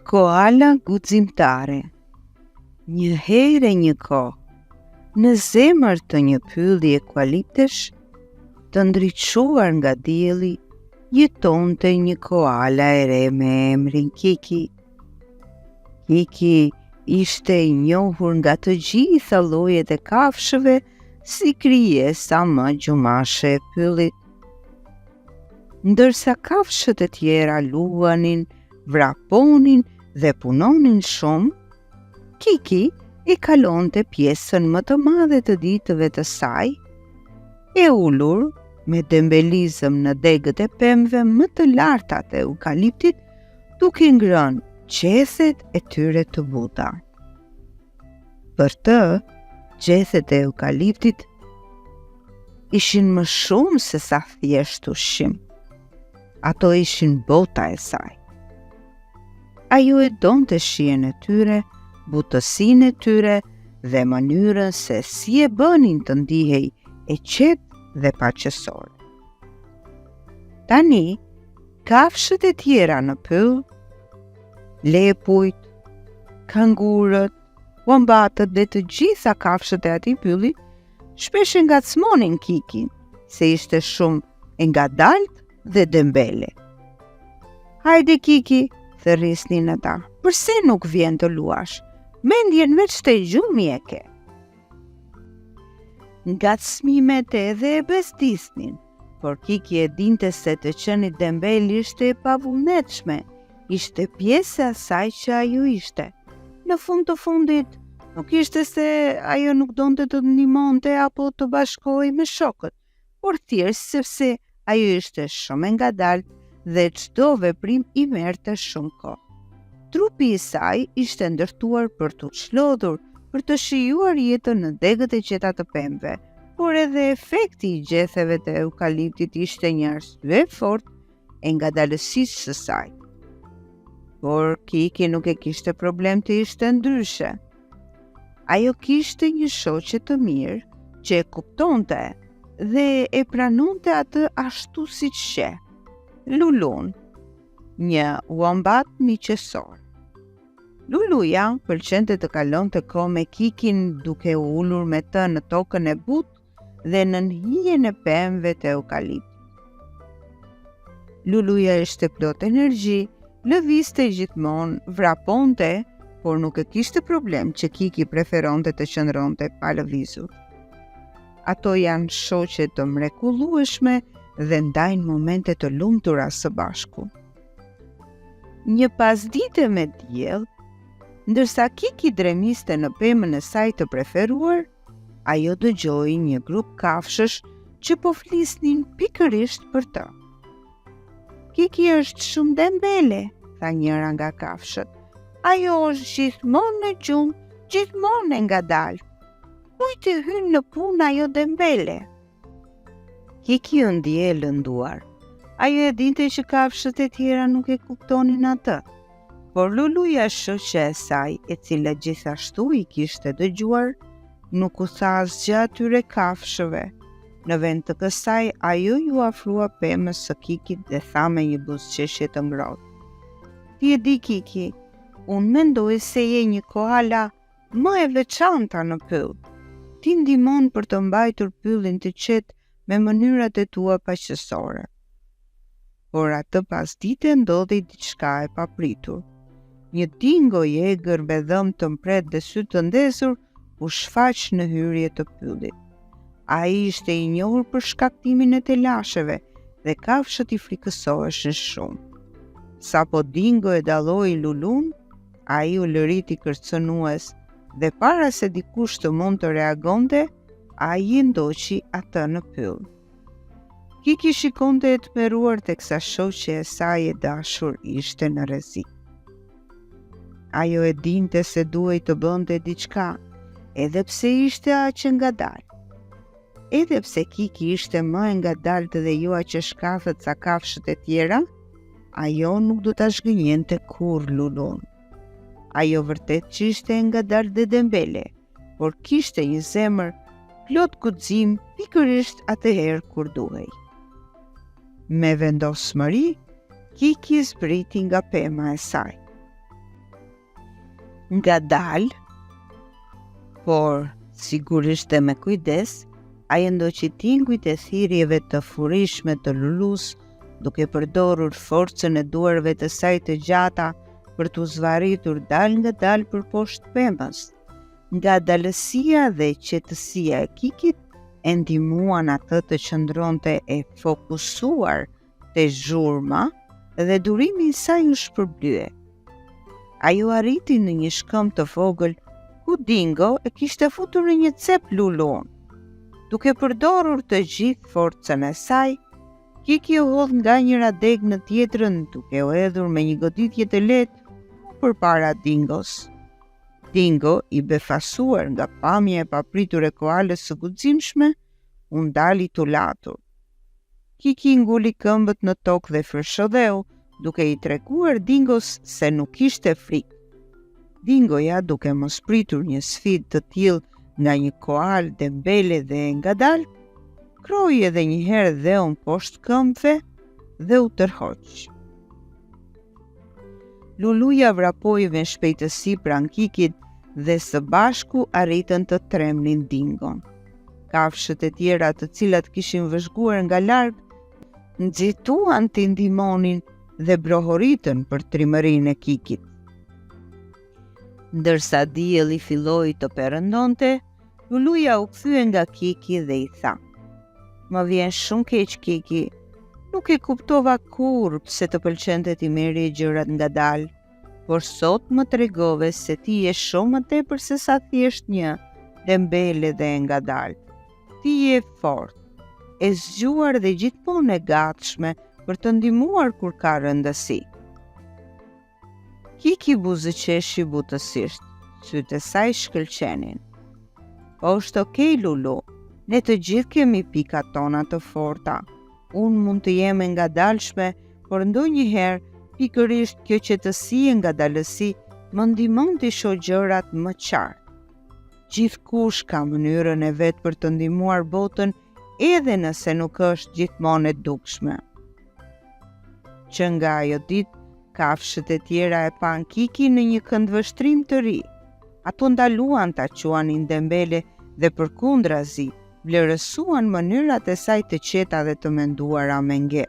Koala guximtare. Një herë e një kohë, në zemër të një pylli eukaliptesh, të ndriçuar nga dielli, jetonte një koala e re me emrin Kiki. Kiki ishte i njohur nga të gjitha llojet e kafshëve si krijesa më gjumashe e pyllit. Ndërsa kafshët e tjera luanin, vraponin dhe punonin shumë, Kiki i kalonte pjesën më të madhe të ditëve të saj, e ulur me dembelizëm në degët e pemëve më të larta të eukaliptit, duke ngrënë gjethet e tyre të buta. Për të, gjethet e eukaliptit ishin më shumë se sa thjesht ushqim. Ato ishin bota e saj. Ajo e donte shijen e tyre, butësinë e tyre dhe mënyrën se si e bënin të ndihej e qetë dhe paqësore. Tani, kafshët e tjera në pyll, lepujt, kangurët, wambatët dhe të gjitha kafshët e atij pylli, shpesh e ngacmonin Kikin, se ishte shumë e ngadalt dhe dembele. Hajde Kiki, thërrisnin ata, përse nuk vjen të luash? Mendjen veç të gjumi e ke. Ngacmimet edhe e bezdisnin, por Kiki e dinte se të qenit dembel ishte e pavullnetshme, ishte pjesë e asaj që ajo ishte. Në fund të fundit, nuk ishte se ajo nuk donte të ndihmonte apo të bashkohej me shokët, por thjesht sepse ajo ishte shumë e ngadalt dhe çdo veprim i merrte shumë kohë. Trupi i saj ishte ndërtuar për të çlodhur, për të shijuar jetën në degët e qeta të pemëve, por edhe efekti i gjetheve të eukaliptit ishte një arsye fort e ngadalësisë së saj. Por Kiki nuk e kishte problem të ishte ndryshe. Ajo kishte një shoqe të mirë që e kuptonte dhe e pranonte atë ashtu siç she. Lulun, një wombat miqësor. Luluja pëlqente të kalonte kohë me Kikin duke u ulur me të në tokën e butë dhe në hijen e pemëve të eukaliptit. Luluja ishte plot energji, lëvizte gjithmonë, vraponte, por nuk e kishte problem që Kiki preferonte të qëndronte pa lëvizur. Ato janë shoqe të mrekullueshme dhe ndajnë momente të lumtura së bashku. Një pasdite me diell, ndërsa Kiki dremiste në pemën e saj të preferuar, ajo dëgjoi një grup kafshësh që po flisnin pikërisht për të. Kiki është shumë dembele, tha njëra nga kafshët. Ajo është gjithmonë në gjumë, gjithmonë e ngadalt. Kujt i hyn në punë ajo dembele? Kiki u ndje e lënduar. Ajo e dinte që kafshët e tjera nuk e kuptonin atë, por Luluja, shoqja e saj, e cila gjithashtu i kishte dëgjuar, nuk u tha asgjë atyre kafshëve. Në vend të kësaj, ajo ju afrua pemës së Kikit dhe tha me një buzëqeshje të ngrohtë. Ti e di Kiki, unë mendoj se je një koala më e veçanta në pyll. Ti ndihmon për të mbajtur pyllin të qetë me mënyrat e tua paqësore. Por atë pasdite ndodhi diçka e papritur. Një dingo i egër me dhëmë të mpret dhe sy të ndezur u shfaq në hyrje të pyllit. Ai ishte i njohur për shkaktimin e telasheve dhe kafshët i frikësoheshin shumë. Sapo dingo e dalloi Lulun, ai u lëriti kërcënues dhe para se dikush të mund të reagonte, ai i ndoqi atë në pyll. Kiki shikonte e tmerruar teksa shoqja e saj e dashur ishte në rrezik. Ajo e dinte se duhej të bënte diçka, edhe pse ishte aq e ngadalt. Edhe pse Kiki ishte më e ngadalt dhe jo aq e shkafët sa kafshët e tjera, ajo nuk do ta zhgënjente kurrë Lulun. Ajo vërtet që ishte e ngadalt dhe dembele, por kishte një zemër plot guxim pikërisht atëherë kur duhej. Me vendosmëri, Kiki zbriti nga pema e saj. Ngadalë, por sigurisht dhe me kujdes, ai ndoqi tingujt e thirrjeve të furishme të Lulus, duke përdorur forcën e duarve të saj të gjata për t'u zvaritur dal nga dal për poshtë pemës. Ngadalësia dhe qetësia e Kikit e ndihmuan atë të qëndronte e fokusuar te zhurma dhe durimi i saj u shpërblye. Ajo arriti në një shkëmb të vogël ku Dingo e kishte futur në një cep Lulun. Duke përdorur të gjithë forcën e saj, Kiki u hodh nga njëra deg në tjetrën duke u hedhur me një goditje të lehtë përpara Dingos. Dingo, i befasuar nga pamja e papritur e koalës së guximshme, u ndali tulatur. Kiki nguli këmbët në tokë dhe fërshodheu, duke i treguar Dingos se nuk kishte frikë. Dingoja, duke mos pritur një sfidë të tillë nga një koal dembele dhe ngadal, kroi edhe një herë dheun poshtë këmbëve dhe u tërhoq. Luluja vrapoi me shpejtësi pranë Kikit dhe së bashku arritën të tremnin Dingon. Kafshët e tjera të cilat kishin vëzhguar nga larg, nxituan t'i ndihmonin dhe brohoritën për trimërinë e Kikit. Ndërsa dielli filloi të perëndonte, Luluja u kthye nga Kiki dhe i tha: "Më vjen shumë keq, Kiki. Nuk e kuptova kurrë pse të pëlqente ti merrje gjërat ngadalë, por sot më tregove se ti je shumë më tepër se sa thjesht një dembele dhe ngadalë. Ti je fort, e zgjuar dhe gjithmonë e gatshme për të ndihmuar kur ka rëndësi." Kiki buzëqeshi butësisht, sytë e saj shkëlqenin. "Po është okej, Lulu, ne të gjithë kemi pikat tona të forta. Unë mund të jem e ngadalshme, por ndonjëherë pikërisht kjo qetësi e ngadalësi më ndihmon të shoh gjërat më qartë. Gjithkush ka mënyrën e vet për të ndihmuar botën, edhe nëse nuk është gjithmonë e dukshme." Që nga ajo ditë, kafshët e tjera e pan Kiki në një këndvështrim të ri. Ato ndaluan ta quanin dembele dhe përkundrazi, vlerësuan mënyrat e saj të qeta dhe të menduara me nge.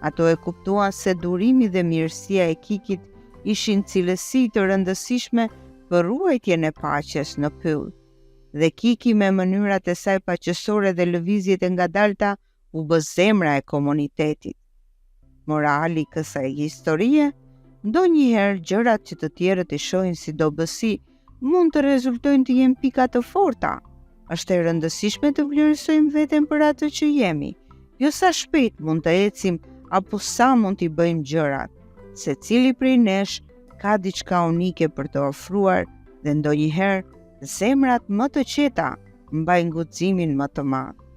Ato e kuptuan se durimi dhe mirësia e Kikit ishin cilësi të rëndësishme për ruajtjen e paqes në pyll. Dhe Kiki me mënyrat e saj paqësore dhe lëvizjet e ngadalta u bë zemra e komunitetit. Morali kësaj historie: ndonjëherë gjërat që të tjerët i shohin si dobësi mund të rezultojnë të jenë pika të forta. Është e rëndësishme të vlerësojmë veten për atë që jemi, jo sa shpejt mund të ecim apo sa mund t'i bëjmë gjërat. Secili prej nesh ka diçka unike për të ofruar dhe ndonjëherë zemrat më të qeta mbajnë guximin më të madh.